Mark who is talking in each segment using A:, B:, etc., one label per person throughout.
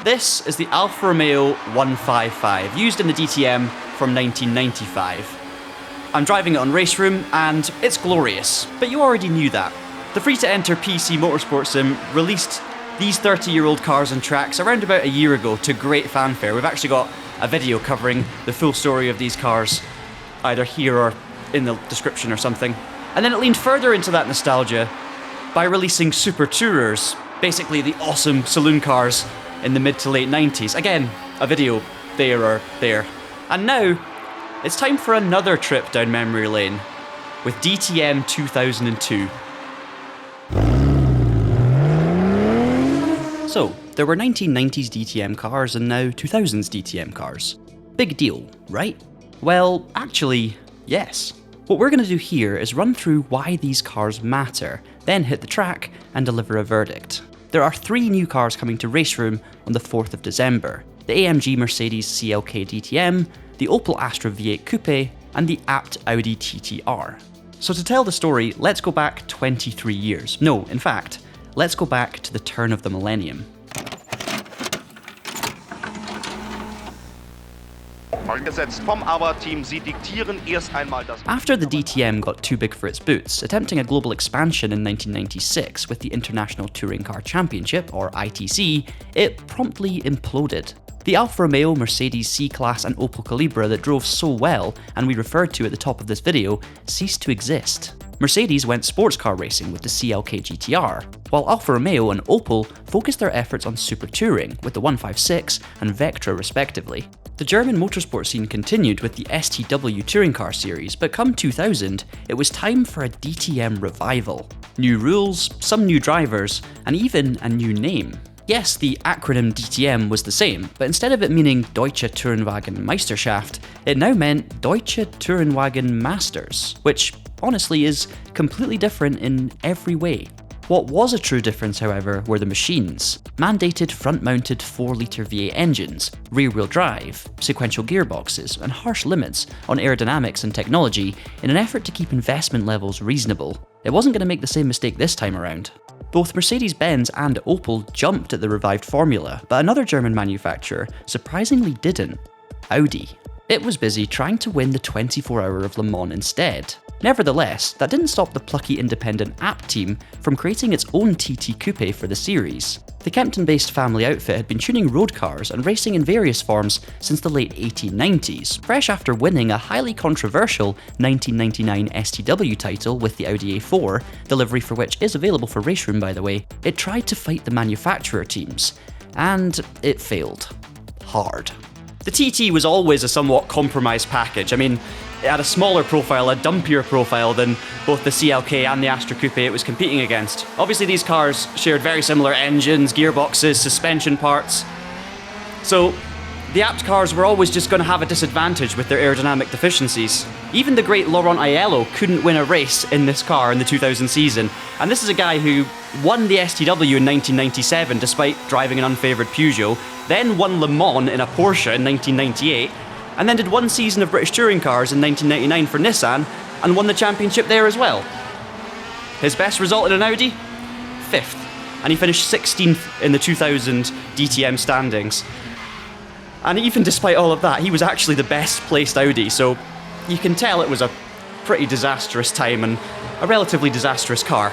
A: This is the Alfa Romeo 155, used in the DTM from 1995. I'm driving it on RaceRoom, and it's glorious, but you already knew that. The free-to-enter PC motorsport sim released these 30-year-old cars and tracks around about a year ago to great fanfare. We've actually got a video covering the full story of these cars, either here or in the description or something. And then it leaned further into that nostalgia by releasing Super Tourers, basically the awesome saloon cars in the mid to late 90s. Again, a video there or there. And now, it's time for another trip down memory lane with DTM 2002. So, there were 1990s DTM cars and now 2000s DTM cars. Big deal, right? Well, actually, yes. What we're going to do here is run through why these cars matter, then hit the track and deliver a verdict. There are 3 new cars coming to RaceRoom on the 4th of December. The AMG-Mercedes CLK DTM, the Opel Astra V8 Coupé, and the Abt-Audi TT. So to tell the story, let's go back 23 years. No, in fact, let's go back to the turn of the millennium. After the DTM got too big for its boots, attempting a global expansion in 1996 with the International Touring Car Championship, or ITC, it promptly imploded. The Alfa Romeo, Mercedes C-Class and Opel Calibra that drove so well, and we referred to at the top of this video, ceased to exist. Mercedes went sports car racing with the CLK GTR, while Alfa Romeo and Opel focused their efforts on super touring with the 156 and Vectra respectively. The German motorsport scene continued with the STW touring car series, but come 2000, it was time for a DTM revival. New rules, some new drivers, and even a new name. Yes, the acronym DTM was the same, but instead of it meaning Deutsche Tourenwagen Meisterschaft, it now meant Deutsche Tourenwagen Masters, which honestly is completely different in every way. What was a true difference, however, were the machines. Mandated front-mounted 4-litre V8 engines, rear-wheel drive, sequential gearboxes, and harsh limits on aerodynamics and technology in an effort to keep investment levels reasonable. It wasn't going to make the same mistake this time around. Both Mercedes-Benz and Opel jumped at the revived formula, but another German manufacturer surprisingly didn't: Audi. It was busy trying to win the 24-hour of Le Mans instead. Nevertheless, that didn't stop the plucky independent Abt team from creating its own TT Coupé for the series. The Kempton-based family outfit had been tuning road cars and racing in various forms since the late 1890s, fresh after winning a highly controversial 1999 STW title with the Audi A4, delivery for which is available for RaceRoom by the way. It tried to fight the manufacturer teams, and it failed. Hard. The TT was always a somewhat compromised package. I mean, it had a smaller profile, a dumpier profile than both the CLK and the Astra Coupe it was competing against. Obviously these cars shared very similar engines, gearboxes, suspension parts. So the Abt cars were always just going to have a disadvantage with their aerodynamic deficiencies. Even the great Laurent Aiello couldn't win a race in this car in the 2000 season. And this is a guy who won the STW in 1997 despite driving an unfavoured Peugeot, then won Le Mans in a Porsche in 1998, and then did one season of British touring cars in 1999 for Nissan, and won the championship there as well. His best result in an Audi? 5th, and he finished 16th in the 2000 DTM standings. And even despite all of that, he was actually the best placed Audi, so you can tell it was a pretty disastrous time and a relatively disastrous car.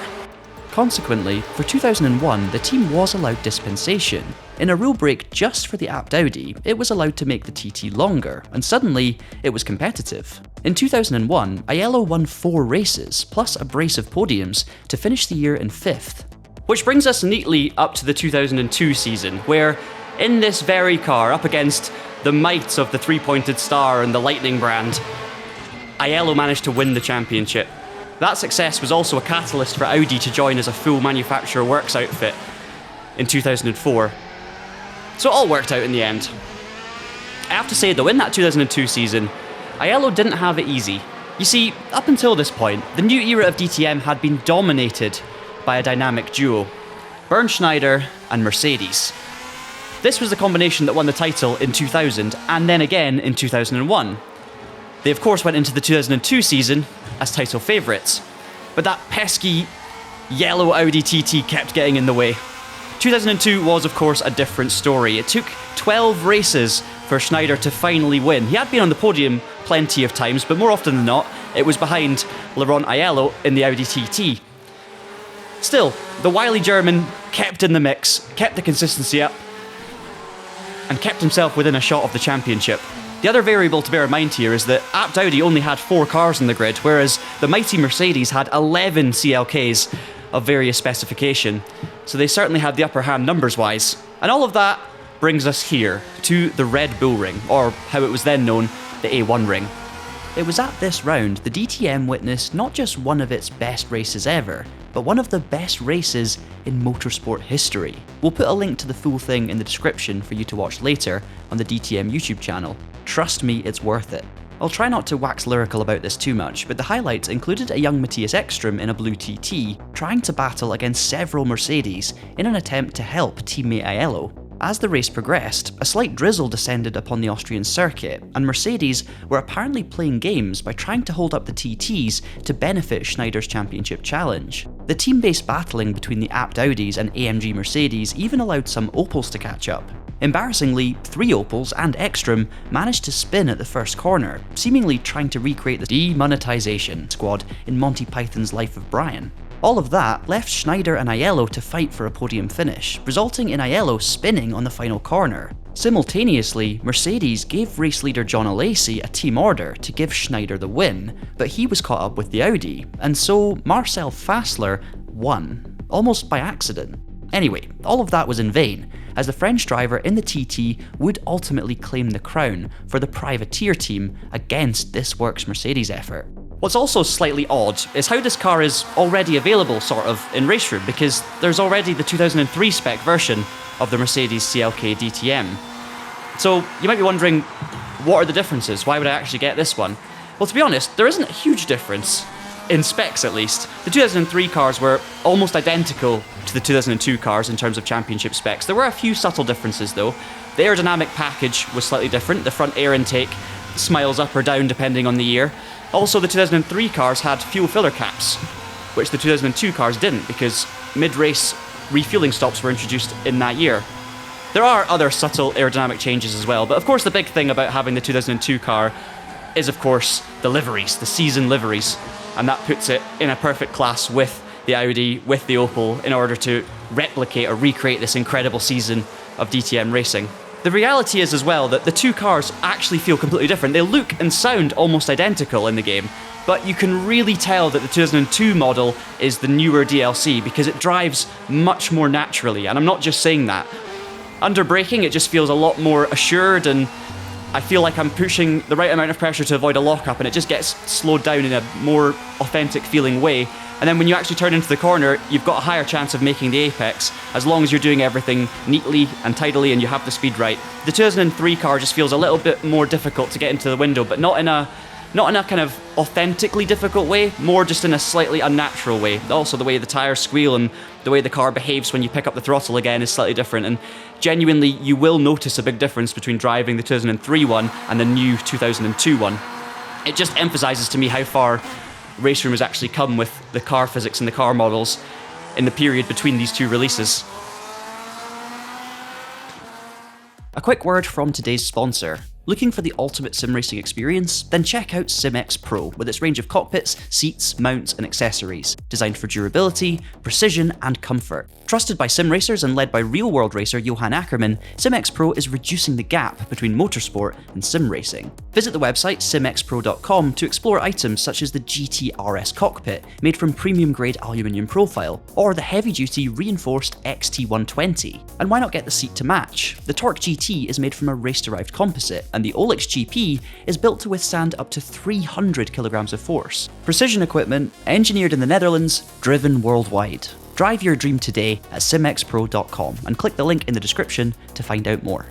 A: Consequently, for 2001, the team was allowed dispensation. In a rule break just for the Abt-Audi, it was allowed to make the TT longer, and suddenly, it was competitive. In 2001, Aiello won 4 races, plus a brace of podiums, to finish the year in 5th. Which brings us neatly up to the 2002 season, where, in this very car, up against the might of the 3-pointed star and the Lightning brand, Aiello managed to win the championship. That success was also a catalyst for Audi to join as a full manufacturer works outfit in 2004. So it all worked out in the end. I have to say though, in that 2002 season, Aiello didn't have it easy. You see, up until this point, the new era of DTM had been dominated by a dynamic duo: Bernd Schneider and Mercedes. This was the combination that won the title in 2000 and then again in 2001. They of course went into the 2002 season as title favourites, but that pesky yellow Audi TT kept getting in the way. 2002 was, of course, a different story. It took 12 races for Schneider to finally win. He had been on the podium plenty of times, but more often than not, it was behind Laurent Aiello in the Audi TT. Still, the wily German kept in the mix, kept the consistency up, and kept himself within a shot of the championship. The other variable to bear in mind here is that Abt-Audi only had 4 cars in the grid, whereas the mighty Mercedes had 11 CLKs of various specification, so they certainly had the upper hand numbers-wise. And all of that brings us here, to the Red Bull Ring, or how it was then known, the A1 Ring. It was at this round the DTM witnessed not just one of its best races ever, but one of the best races in motorsport history. We'll put a link to the full thing in the description for you to watch later on the DTM YouTube channel. Trust me, it's worth it. I'll try not to wax lyrical about this too much, but the highlights included a young Matthias Ekstrom in a blue TT, trying to battle against several Mercedes in an attempt to help teammate Aiello. As the race progressed, a slight drizzle descended upon the Austrian circuit, and Mercedes were apparently playing games by trying to hold up the TTs to benefit Schneider's championship challenge. The team-based battling between the Abt-Audis and AMG-Mercedes even allowed some Opels to catch up. Embarrassingly, 3 Opels and Ekstrom managed to spin at the first corner, seemingly trying to recreate the demonetization squad in Monty Python's Life of Brian. All of that left Schneider and Aiello to fight for a podium finish, resulting in Aiello spinning on the final corner. Simultaneously, Mercedes gave race leader John Alesi a team order to give Schneider the win, but he was caught up with the Audi, and so Marcel Fassler won, almost by accident. Anyway, all of that was in vain, as the French driver in the TT would ultimately claim the crown for the privateer team against this works Mercedes effort. What's also slightly odd is how this car is already available sort of in RaceRoom, because there's already the 2003 spec version of the Mercedes CLK DTM. So you might be wondering, what are the differences? Why would I actually get this one? Well, to be honest, there isn't a huge difference, in specs at least. The 2003 cars were almost identical to the 2002 cars in terms of championship specs. There were a few subtle differences though. The aerodynamic package was slightly different. The front air intake smiles up or down depending on the year. Also, the 2003 cars had fuel filler caps, which the 2002 cars didn't, because mid-race refueling stops were introduced in that year. There are other subtle aerodynamic changes as well, but of course the big thing about having the 2002 car is of course the liveries, the season liveries, and that puts it in a perfect class with the Audi, with the Opel, in order to replicate or recreate this incredible season of DTM racing. The reality is as well that the two cars actually feel completely different. They look and sound almost identical in the game, but you can really tell that the 2002 model is the newer DLC because it drives much more naturally, and I'm not just saying that. Under braking, it just feels a lot more assured, and I feel like I'm pushing the right amount of pressure to avoid a lockup, and it just gets slowed down in a more authentic feeling way. And then when you actually turn into the corner, you've got a higher chance of making the apex, as long as you're doing everything neatly and tidily and you have the speed right. The 2003 car just feels a little bit more difficult to get into the window, but not in a kind of authentically difficult way, more just in a slightly unnatural way. Also, the way the tires squeal and the way the car behaves when you pick up the throttle again is slightly different, and genuinely you will notice a big difference between driving the 2003 one and the new 2002 one. It just emphasises to me how far RaceRoom has actually come with the car physics and the car models in the period between these two releases. A quick word from today's sponsor. Looking for the ultimate sim racing experience? Then check out SimX Pro with its range of cockpits, seats, mounts and accessories, designed for durability, precision and comfort. Trusted by sim racers and led by real-world racer Johan Ackerman, SimX Pro is reducing the gap between motorsport and sim racing. Visit the website simxpro.com to explore items such as the GT-RS cockpit, made from premium-grade aluminium profile, or the heavy-duty reinforced XT120. And why not get the seat to match? The Torque GT is made from a race-derived composite, and the Olix GP is built to withstand up to 300 kilograms of force. Precision equipment, engineered in the Netherlands, driven worldwide. Drive your dream today at simxpro.com and click the link in the description to find out more.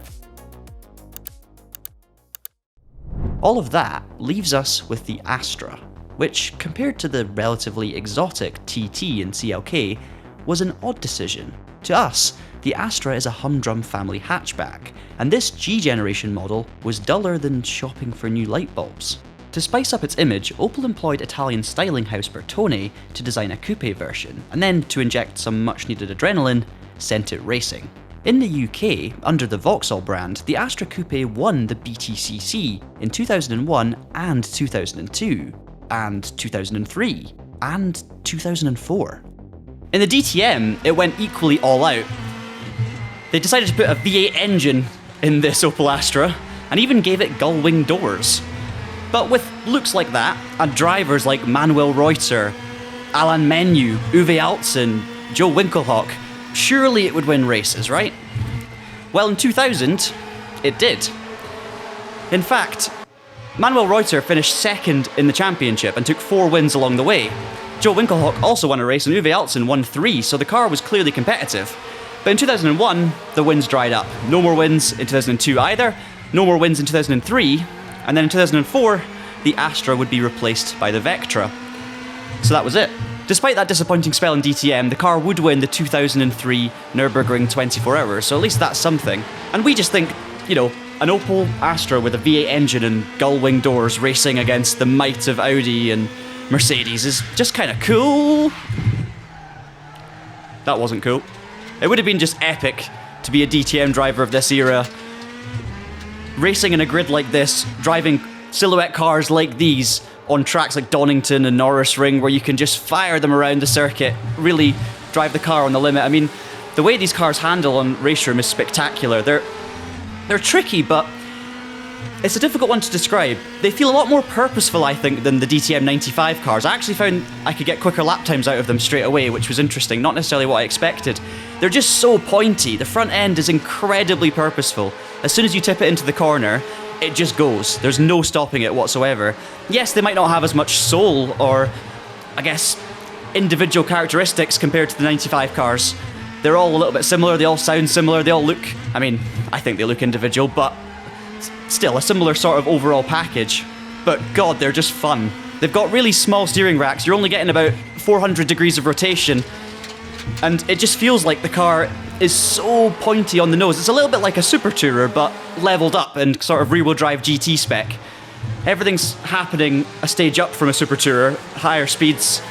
A: All of that leaves us with the Astra, which, compared to the relatively exotic TT and CLK, was an odd decision. To us, the Astra is a humdrum family hatchback, and this G-generation model was duller than shopping for new light bulbs. To spice up its image, Opel employed Italian styling house Bertone to design a coupe version, and then to inject some much needed adrenaline, sent it racing. In the UK, under the Vauxhall brand, the Astra Coupé won the BTCC in 2001 and 2002, and 2003, and 2004. In the DTM, it went equally all out. They decided to put a V8 engine in this Opel Astra, and even gave it gull-wing doors. But with looks like that, and drivers like Manuel Reuter, Alain Menu, Uwe Altzen, Joe Winkelhock, surely it would win races, right? Well, in 2000, it did. In fact, Manuel Reuter finished second in the championship and took 4 wins along the way. Joe Winkelhock also won a race and Uwe Altzen won 3, so the car was clearly competitive. But in 2001, the wins dried up. No more wins in 2002 either, no more wins in 2003, and then in 2004, the Astra would be replaced by the Vectra. So that was it. Despite that disappointing spell in DTM, the car would win the 2003 Nürburgring 24 Hours, so at least that's something. And we just think, you know, an Opel Astra with a V8 engine and gull-wing doors racing against the might of Audi and Mercedes is just kind of cool. That wasn't cool. It would have been just epic to be a DTM driver of this era, racing in a grid like this, driving silhouette cars like these on tracks like Donington and Norris Ring, where you can just fire them around the circuit, really drive the car on the limit. I mean, the way these cars handle on RaceRoom is spectacular. They're tricky, but it's a difficult one to describe. They feel a lot more purposeful, I think, than the DTM 95 cars. I actually found I could get quicker lap times out of them straight away, which was interesting, not necessarily what I expected. They're just so pointy. The front end is incredibly purposeful. As soon as you tip it into the corner, it just goes. There's no stopping it whatsoever. Yes, they might not have as much soul or, I guess, individual characteristics compared to the 95 cars. They're all a little bit similar, they all sound similar, they all look, I mean, I think they look individual, but still a similar sort of overall package. But God, they're just fun. They've got really small steering racks, you're only getting about 400 degrees of rotation, and it just feels like the car is so pointy on the nose. It's a little bit like a Super Tourer, but leveled up and sort of rear-wheel drive GT spec. Everything's happening a stage up from a Super Tourer, higher speeds,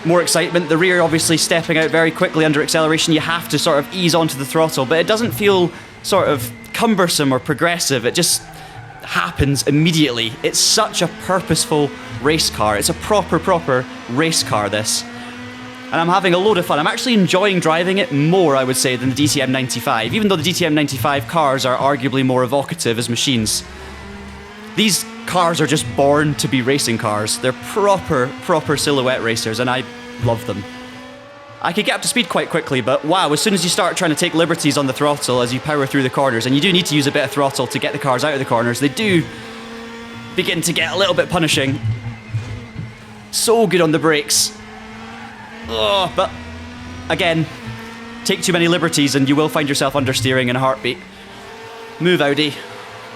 A: more excitement. The rear obviously stepping out very quickly under acceleration. You have to sort of ease onto the throttle, but it doesn't feel sort of cumbersome or progressive. It just happens immediately. It's such a purposeful race car. It's a proper race car, this. And I'm having a load of fun. I'm actually enjoying driving it more, I would say, than the DTM 95, even though the DTM 95 cars are arguably more evocative as machines. These cars are just born to be racing cars. They're proper silhouette racers, and I love them. I could get up to speed quite quickly, but wow, as soon as you start trying to take liberties on the throttle as you power through the corners, and you do need to use a bit of throttle to get the cars out of the corners, they do begin to get a little bit punishing. So good on the brakes. Oh, but again, take too many liberties and you will find yourself understeering in a heartbeat. Move, Audi.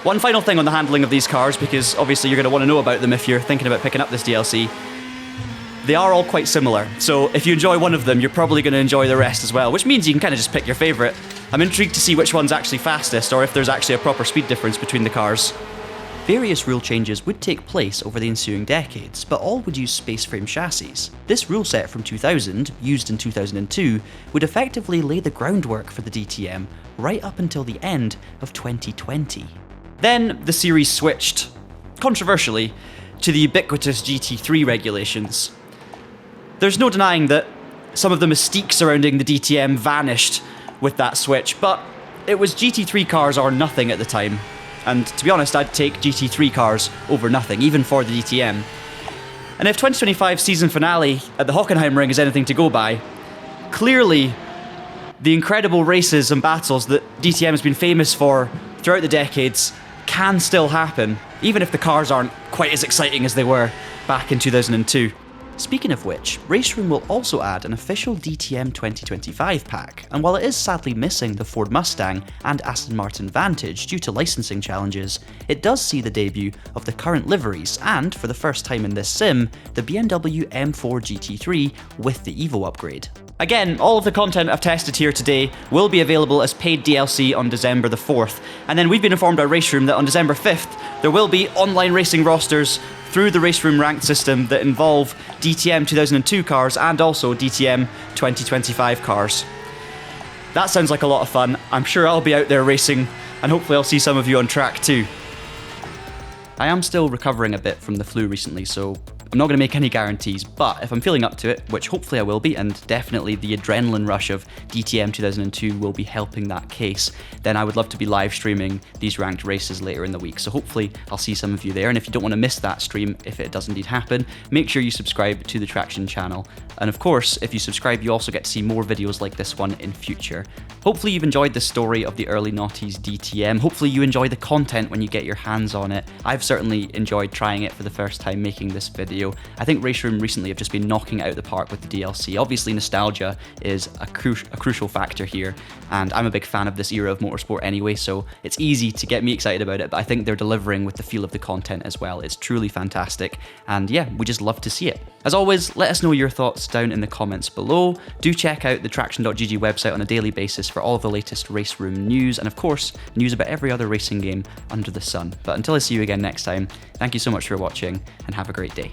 A: One final thing on the handling of these cars, because obviously you're going to want to know about them if you're thinking about picking up this DLC. They are all quite similar, so if you enjoy one of them, you're probably going to enjoy the rest as well, which means you can kind of just pick your favourite. I'm intrigued to see which one's actually fastest, or if there's actually a proper speed difference between the cars. Various rule changes would take place over the ensuing decades, but all would use space frame chassis. This rule set from 2000, used in 2002, would effectively lay the groundwork for the DTM right up until the end of 2020. Then the series switched, controversially, to the ubiquitous GT3 regulations. There's no denying that some of the mystique surrounding the DTM vanished with that switch, but it was GT3 cars or nothing at the time. And to be honest, I'd take GT3 cars over nothing, even for the DTM. And if 2025's season finale at the Hockenheimring is anything to go by, clearly the incredible races and battles that DTM has been famous for throughout the decades can still happen, even if the cars aren't quite as exciting as they were back in 2002. Speaking of which, RaceRoom will also add an official DTM 2025 pack, and while it is sadly missing the Ford Mustang and Aston Martin Vantage due to licensing challenges, it does see the debut of the current liveries and, for the first time in this sim, the BMW M4 GT3 with the Evo upgrade. Again, all of the content I've tested here today will be available as paid DLC on December the 4th, and then we've been informed by RaceRoom that on December 5th there will be online racing rosters through the RaceRoom ranked system that involve DTM 2002 cars and also DTM 2025 cars. That sounds like a lot of fun. I'm sure I'll be out there racing, and hopefully I'll see some of you on track too. I am still recovering a bit from the flu recently, so I'm not going to make any guarantees, but if I'm feeling up to it, which hopefully I will be, and definitely the adrenaline rush of DTM 2002 will be helping that case, then I would love to be live streaming these ranked races later in the week. So hopefully I'll see some of you there, and if you don't want to miss that stream, if it does indeed happen, make sure you subscribe to the Traxion channel. And of course, if you subscribe, you also get to see more videos like this one in future. Hopefully you've enjoyed the story of the early noughties DTM. Hopefully you enjoy the content when you get your hands on it. I've certainly enjoyed trying it for the first time making this video. I think RaceRoom recently have just been knocking it out of the park with the DLC. Obviously nostalgia is a crucial factor here, and I'm a big fan of this era of motorsport anyway, so it's easy to get me excited about it, but I think they're delivering with the feel of the content as well. It's truly fantastic, and yeah, we just love to see it. As always, let us know your thoughts down in the comments below. Do check out the TraxionGG website on a daily basis for all of the latest RaceRoom news, and of course, news about every other racing game under the sun. But until I see you again next time, thank you so much for watching, and have a great day.